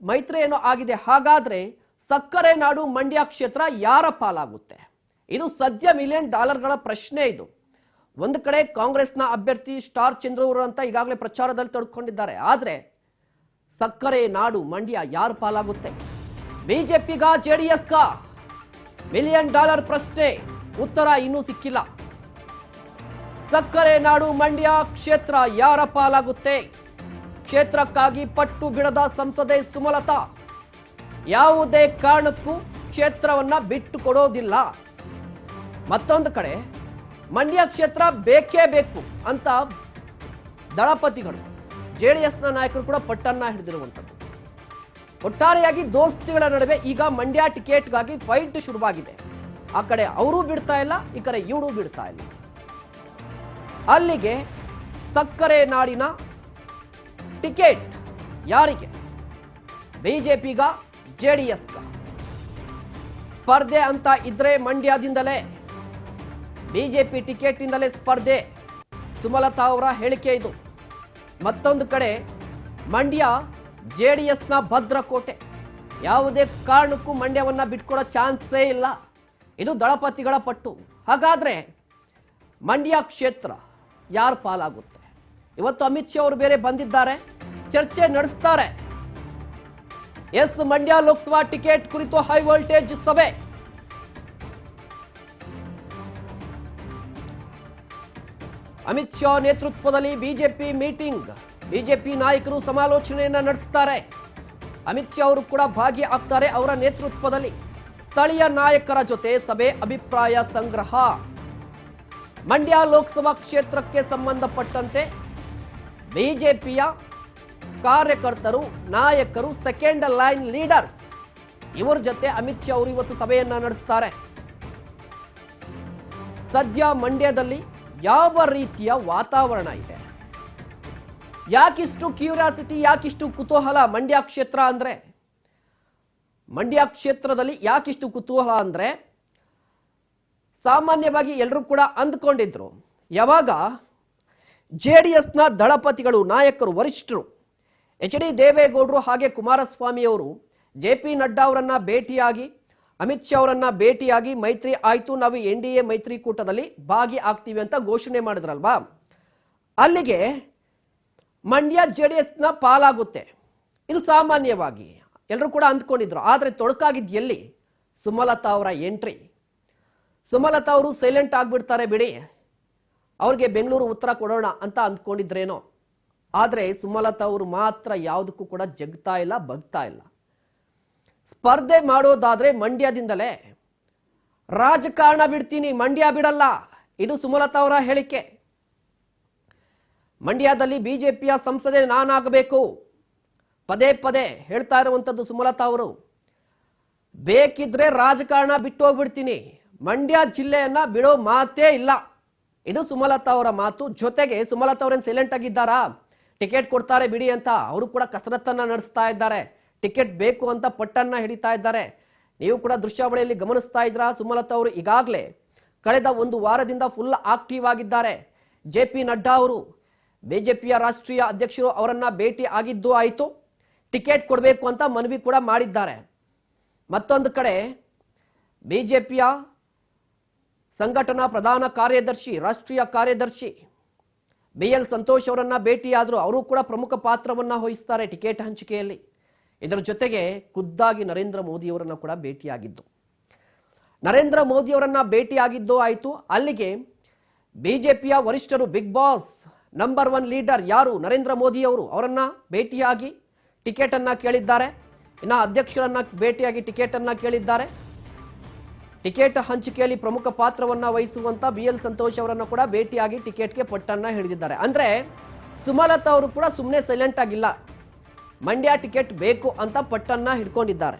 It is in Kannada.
ಮೈತ್ರಿ ಏನೋ ಆಗಿದೆ. ಹಾಗಾದ್ರೆ ಸಕ್ಕರೆ ನಾಡು ಮಂಡ್ಯ ಕ್ಷೇತ್ರ ಯಾರ ಪಾಲಾಗುತ್ತೆ? ಇದು ಸದ್ಯ $1 ಮಿಲಿಯನ್ ಪ್ರಶ್ನೆ. ಇದು ಒಂದು ಕಡೆ ಕಾಂಗ್ರೆಸ್ನ ಅಭ್ಯರ್ಥಿ ಸ್ಟಾರ್ ಚಂದ್ರೂರು ಅಂತ ಈಗಾಗಲೇ ಪ್ರಚಾರದಲ್ಲಿ ತೊಡಕೊಂಡಿದ್ದಾರೆ. ಆದರೆ ಸಕ್ಕರೆ ನಾಡು ಮಂಡ್ಯ ಯಾರ ಪಾಲಾಗುತ್ತೆ? ಬಿಜೆಪಿಗ ಜೆಡಿಎಸ್ಗ $1 ಮಿಲಿಯನ್ ಪ್ರಶ್ನೆ, ಉತ್ತರ ಇನ್ನೂ ಸಿಕ್ಕಿಲ್ಲ. ಸಕ್ಕರೆ ನಾಡು ಮಂಡ್ಯ ಕ್ಷೇತ್ರ ಯಾರ ಪಾಲಾಗುತ್ತೆ? ಕ್ಷೇತ್ರಕ್ಕಾಗಿ ಪಟ್ಟು ಬಿಡದ ಸಂಸದೆ ಸುಮಲತಾ ಯಾವುದೇ ಕಾರಣಕ್ಕೂ ಕ್ಷೇತ್ರವನ್ನ ಬಿಟ್ಟು ಕೊಡೋದಿಲ್ಲ. ಮತ್ತೊಂದು ಕಡೆ ಮಂಡ್ಯ ಕ್ಷೇತ್ರ ಬೇಕೇ ಬೇಕು ಅಂತ ದಳಪತಿಗಳು ಜೆಡಿಎಸ್ನ ನಾಯಕರು ಕೂಡ ಪಟ್ಟನ್ನ ಹಿಡಿದಿರುವಂಥದ್ದು. ಒಟ್ಟಾರೆಯಾಗಿ ದೋಸ್ತಿಗಳ ನಡುವೆ ಈಗ ಮಂಡ್ಯ ಟಿಕೆಟ್ಗಾಗಿ ಫೈಟ್ ಶುರುವಾಗಿದೆ. ಆ ಕಡೆ ಅವರು ಬಿಡ್ತಾ ಇಲ್ಲ, ಈ ಕಡೆ ಇವರು ಬಿಡ್ತಾ ಇಲ್ಲ. ಅಲ್ಲಿಗೆ ಸಕ್ಕರೆ ನಾಡಿನ ಟಿಕೆಟ್ ಯಾರಿಗೆ? ಬಿಜೆಪಿಗ ಜೆಡಿಎಸ್ಗ? ಸ್ಪರ್ಧೆ ಅಂತ ಇದ್ರೆ ಮಂಡ್ಯದಿಂದಲೇ ಬಿಜೆಪಿ ಟಿಕೆಟ್ ಇಂದಲೇ ಸ್ಪರ್ಧೆ, ಸುಮಲತಾ ಅವರ ಹೇಳಿಕೆ ಇದು. ಮತ್ತೊಂದು ಕಡೆ ಮಂಡ್ಯ ಜೆಡಿಎಸ್ನ ಭದ್ರಕೋಟೆ, ಯಾವುದೇ ಕಾರಣಕ್ಕೂ ಮಂಡ್ಯವನ್ನ ಬಿಟ್ಕೊಡೋ ಚಾನ್ಸೇ ಇಲ್ಲ. ಇದು ದಳಪತಿಗಳ ಪಟ್ಟು. ಹಾಗಾದ್ರೆ ಮಂಡ್ಯ ಕ್ಷೇತ್ರ ಯಾರ ಪಾಲಾಗುತ್ತೆ? ಇವತ್ತು ಅಮಿತ್ ಶಾ ಅವರು ಬೇರೆ ಬಂದಿದ್ದಾರೆ, ಚರ್ಚೆ ನಡೆಸ್ತಾರೆ. ಎಸ್, ಮಂಡ್ಯ ಲೋಕಸಭಾ ಟಿಕೆಟ್ ಕುರಿತು ಹೈ ವೋಲ್ಟೇಜ್ ಸಭೆ. ಅಮಿತ್ ಶಾ ನೇತೃತ್ವದಲ್ಲಿ ಬಿಜೆಪಿ ಮೀಟಿಂಗ್, ಬಿಜೆಪಿ ನಾಯಕರು ಸಮಾಲೋಚನೆಯನ್ನ ನಡೆಸುತ್ತಾರೆ. ಅಮಿತ್ ಶಾ ಅವರು ಕೂಡ ಭಾಗಿಯಾಗ್ತಾರೆ. ಅವರ ನೇತೃತ್ವದಲ್ಲಿ ಸ್ಥಳೀಯ ನಾಯಕರ ಜೊತೆ ಸಭೆ, ಅಭಿಪ್ರಾಯ ಸಂಗ್ರಹ. ಮಂಡ್ಯ ಲೋಕಸಭಾ ಕ್ಷೇತ್ರಕ್ಕೆ ಸಂಬಂಧಪಟ್ಟಂತೆ ಬಿಜೆಪಿಯ ಕಾರ್ಯಕರ್ತರು, ನಾಯಕರು, ಸೆಕೆಂಡ್ ಲೈನ್ ಲೀಡರ್ಸ್ ಇವರ ಜೊತೆ ಅಮಿತ್ ಶಾ ಅವರು ಇವತ್ತು ಸಭೆಯನ್ನ ನಡೆಸ್ತಾರೆ. ಸದ್ಯ ಮಂಡ್ಯದಲ್ಲಿ ಯಾವ ರೀತಿಯ ವಾತಾವರಣ ಇದೆ? ಯಾಕಿಷ್ಟು ಕ್ಯೂರಿಯಾಸಿಟಿ, ಯಾಕಿಷ್ಟು ಕುತೂಹಲ? ಮಂಡ್ಯ ಕ್ಷೇತ್ರ ಅಂದ್ರೆ, ಮಂಡ್ಯ ಕ್ಷೇತ್ರದಲ್ಲಿ ಯಾಕಿಷ್ಟು ಕುತೂಹಲ ಅಂದ್ರೆ, ಸಾಮಾನ್ಯವಾಗಿ ಎಲ್ಲರೂ ಕೂಡ ಅಂದ್ಕೊಂಡಿದ್ರು, ಯಾವಾಗ ಜೆಡಿಎಸ್ನ ದಳಪತಿಗಳು, ನಾಯಕರು, ವರಿಷ್ಠರು ಎಚ್.ಡಿ. ದೇವೇಗೌಡರು ಹಾಗೆ ಕುಮಾರಸ್ವಾಮಿ ಅವರು ಜೆ.ಪಿ. ನಡ್ಡಾ ಅವರನ್ನ ಭೇಟಿಯಾಗಿ, ಅಮಿತ್ ಶಾ ಅವರನ್ನ ಭೇಟಿಯಾಗಿ ಮೈತ್ರಿ ಆಯ್ತು, ನಾವು NDA ಮೈತ್ರಿಕೂಟದಲ್ಲಿ ಭಾಗಿ ಆಗ್ತೀವಿ ಅಂತ ಘೋಷಣೆ ಮಾಡಿದ್ರಲ್ವಾ, ಅಲ್ಲಿಗೆ ಮಂಡ್ಯ ಜೆಡಿಎಸ್ನ ಪಾಲಾಗುತ್ತೆ. ಇದು ಸಾಮಾನ್ಯವಾಗಿ ಎಲ್ಲರೂ ಕೂಡ ಅಂದ್ಕೊಂಡಿದ್ರು. ಆದರೆ ತೊಡಕಾಗಿದ್ದು ಎಲ್ಲಿ? ಸುಮಲತಾ ಅವರ ಎಂಟ್ರಿ. ಸುಮಲತಾ ಅವರು ಸೈಲೆಂಟ್ ಆಗಿಬಿಡ್ತಾರೆ ಬಿಡಿ, ಅವ್ರಿಗೆ ಬೆಂಗಳೂರು ಉತ್ತರ ಕೊಡೋಣ ಅಂತ ಅಂದ್ಕೊಂಡಿದ್ರೇನೋ. ಆದರೆ ಸುಮಲತಾ ಅವರು ಮಾತ್ರ ಯಾವುದಕ್ಕೂ ಕೂಡ ಜಗ್ತಾ ಇಲ್ಲ, ಬಗ್ತಾ ಇಲ್ಲ. ಸ್ಪರ್ಧೆ ಮಾಡೋದಾದ್ರೆ ಮಂಡ್ಯದಿಂದಲೇ, ರಾಜಕಾರಣ ಬಿಡ್ತೀನಿ, ಮಂಡ್ಯ ಬಿಡಲ್ಲ, ಇದು ಸುಮಲತಾ ಅವರ ಹೇಳಿಕೆ. ಮಂಡ್ಯದಲ್ಲಿ ಬಿಜೆಪಿಯ ಸಂಸದೆ ನಾನಾಗಬೇಕು, ಪದೇ ಪದೇ ಹೇಳ್ತಾ ಇರುವಂಥದ್ದು ಸುಮಲತಾ ಅವರು. ಬೇಕಿದ್ರೆ ರಾಜಕಾರಣ ಬಿಟ್ಟು ಹೋಗ್ಬಿಡ್ತೀನಿ, ಮಂಡ್ಯ ಜಿಲ್ಲೆಯನ್ನ ಬಿಡೋ ಮಾತೇ ಇಲ್ಲ, ಇದು ಸುಮಲತಾ ಅವರ ಮಾತು. ಜೊತೆಗೆ ಸುಮಲತಾ ಅವರೇನು ಸೈಲೆಂಟ್ ಆಗಿದ್ದಾರಾ? ಟಿಕೆಟ್ ಕೊಡ್ತಾರೆ ಬಿಡಿ ಅಂತ ಅವರು ಕೂಡ ಕಸರತ್ತನ್ನ ನಡೆಸ್ತಾ ಇದ್ದಾರೆ. ಟಿಕೆಟ್ ಬೇಕು ಅಂತ ಪಟ್ಟನ್ನ ಹಿಡಿತಾ ಇದ್ದಾರೆ. ನೀವು ಕೂಡ ದೃಶ್ಯಾವಳಿಯಲ್ಲಿ ಗಮನಿಸ್ತಾ ಇದ್ರ, ಸುಮಲತಾ ಅವರು ಈಗಾಗಲೇ ಕಳೆದ ಒಂದು ವಾರದಿಂದ ಫುಲ್ ಆಕ್ಟಿವ್ ಆಗಿದ್ದಾರೆ. ಜೆ.ಪಿ. ನಡ್ಡಾ ಅವರು, ಬಿಜೆಪಿಯ ರಾಷ್ಟ್ರೀಯ ಅಧ್ಯಕ್ಷರು ಅವರನ್ನ ಭೇಟಿ ಆಗಿದ್ದು ಆಯಿತು, ಟಿಕೆಟ್ ಕೊಡಬೇಕು ಅಂತ ಮನವಿ ಕೂಡ ಮಾಡಿದ್ದಾರೆ. ಮತ್ತೊಂದು ಕಡೆ ಬಿಜೆಪಿಯ ಸಂಘಟನಾ ಪ್ರಧಾನ ಕಾರ್ಯದರ್ಶಿ, ರಾಷ್ಟ್ರೀಯ ಕಾರ್ಯದರ್ಶಿ BL ಸಂತೋಷ್ ಅವರನ್ನ ಭೇಟಿಯಾದರು. ಅವರು ಕೂಡ ಪ್ರಮುಖ ಪಾತ್ರವನ್ನ ವಹಿಸ್ತಾರೆ ಟಿಕೆಟ್ ಹಂಚಿಕೆಯಲ್ಲಿ. ಇದರ ಜೊತೆಗೆ ಖುದ್ದಾಗಿ ನರೇಂದ್ರ ಮೋದಿ ಅವರನ್ನ ಕೂಡ ಭೇಟಿಯಾಗಿದ್ದು, ನರೇಂದ್ರ ಮೋದಿ ಅವರನ್ನ ಭೇಟಿಯಾಗಿದ್ದು ಆಯಿತು. ಅಲ್ಲಿಗೆ ಬಿಜೆಪಿಯ ವರಿಷ್ಠರು, ಬಿಗ್ ಬಾಸ್, ನಂಬರ್ 1 ಲೀಡರ್ ಯಾರು? ನರೇಂದ್ರ ಮೋದಿ ಅವರು, ಅವರನ್ನ ಭೇಟಿಯಾಗಿ ಟಿಕೆಟ್ ಅನ್ನ ಕೇಳಿದ್ದಾರೆ. ಇನ್ನು ಅಧ್ಯಕ್ಷರನ್ನ ಭೇಟಿಯಾಗಿ ಟಿಕೆಟ್ ಅನ್ನ ಕೇಳಿದ್ದಾರೆ. ಟಿಕೆಟ್ ಹಂಚಿಕೆಯಲ್ಲಿ ಪ್ರಮುಖ ಪಾತ್ರವನ್ನ ವಹಿಸುವಂತ BL ಸಂತೋಷ್ ಅವರನ್ನು ಕೂಡ ಭೇಟಿಯಾಗಿ ಟಿಕೆಟ್ಗೆ ಪಟ್ಟನ್ನ ಹಿಡಿದಿದ್ದಾರೆ. ಅಂದ್ರೆ ಸುಮಲತಾ ಅವರು ಕೂಡ ಸುಮ್ಮನೆ ಸೈಲೆಂಟ್ ಆಗಿಲ್ಲ, ಮಂಡ್ಯ ಟಿಕೆಟ್ ಬೇಕು ಅಂತ ಪಟ್ಟನ್ನ ಹಿಡ್ಕೊಂಡಿದ್ದಾರೆ.